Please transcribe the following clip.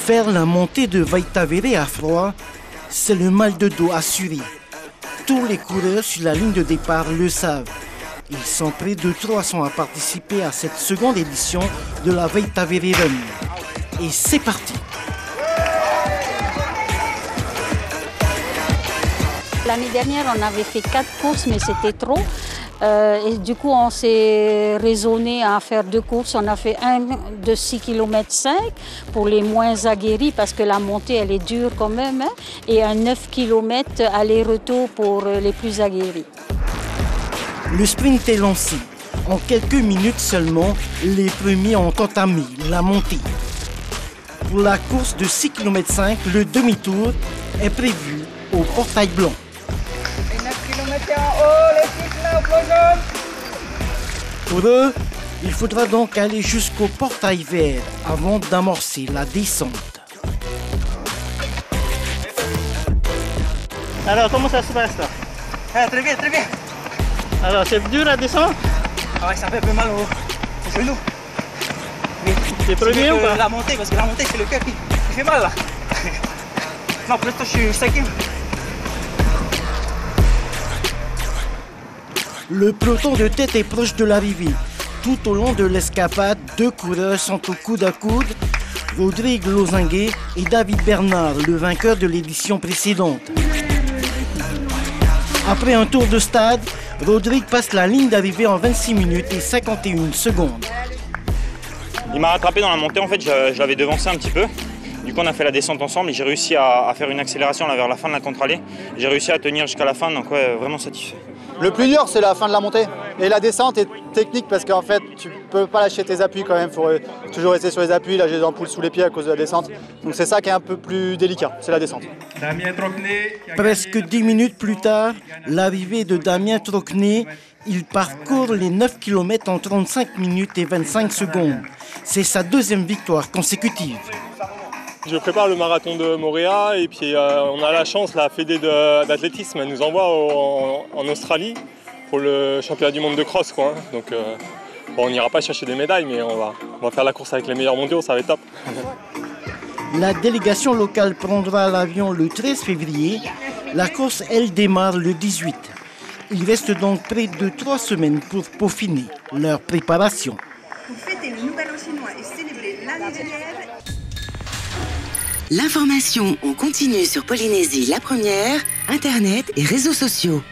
Faire la montée de Vaitavere à froid, c'est le mal de dos assuré. Tous les coureurs sur la ligne de départ le savent. Ils sont près de 300 à participer à cette seconde édition de la Vaitavere Run. Et c'est parti! L'année dernière, on avait fait 4 courses, mais c'était trop. Et du coup, on s'est raisonné à faire 2 courses. On a fait un de 6,5 km pour les moins aguerris parce que la montée, elle est dure quand même. Hein, et un 9 km aller-retour pour les plus aguerris. Le sprint est lancé. En quelques minutes seulement, les premiers ont entamé la montée. Pour la course de 6,5 km, le demi-tour est prévu au portail blanc. Et 9 km en haut, les cycles au podium. Pour eux, il faudra donc aller jusqu'au portail vert avant d'amorcer la descente. Alors, comment ça se passe là? Très bien, très bien. Alors, c'est dur la descente? Ah ouais, ça fait un peu mal au genou. C'est premier ou pas? La montée, parce que la montée, c'est le cœur qui fait mal là. Non, pour l'instant, je suis 5e. Le peloton de tête est proche de l'arrivée. Tout au long de l'escapade, 2 coureurs sont au coude à coude. Rodrigue Lozinguet et David Bernard, le vainqueur de l'édition précédente. Après un tour de stade, Rodrigue passe la ligne d'arrivée en 26 minutes et 51 secondes. Il m'a rattrapé dans la montée, en fait je l'avais devancé un petit peu. Du coup on a fait la descente ensemble et j'ai réussi à faire une accélération là, vers la fin de la contre-allée. J'ai réussi à tenir jusqu'à la fin, donc ouais, vraiment satisfait. Le plus dur, c'est la fin de la montée. Et la descente est technique parce qu'en fait, tu peux pas lâcher tes appuis quand même. Il faut toujours rester sur les appuis. Là, j'ai des ampoules sous les pieds à cause de la descente. Donc c'est ça qui est un peu plus délicat, c'est la descente. Presque 10 minutes plus tard, l'arrivée de Damien Trocnet, il parcourt les 9 km en 35 minutes et 25 secondes. C'est sa 2e victoire consécutive. Je prépare le marathon de Moorea et puis on a la chance, la Fédé d'athlétisme nous envoie en Australie pour le championnat du monde de cross, quoi. Donc bon, on n'ira pas chercher des médailles, mais on va faire la course avec les meilleurs mondiaux, ça va être top. La délégation locale prendra l'avion le 13 février. La course, elle, démarre le 18. Il reste donc près de 3 semaines pour peaufiner leur préparation. Pour fêter le Nouvel An chinois et célébrer l'année des lièvres. L'information en continu sur Polynésie la première, Internet et réseaux sociaux.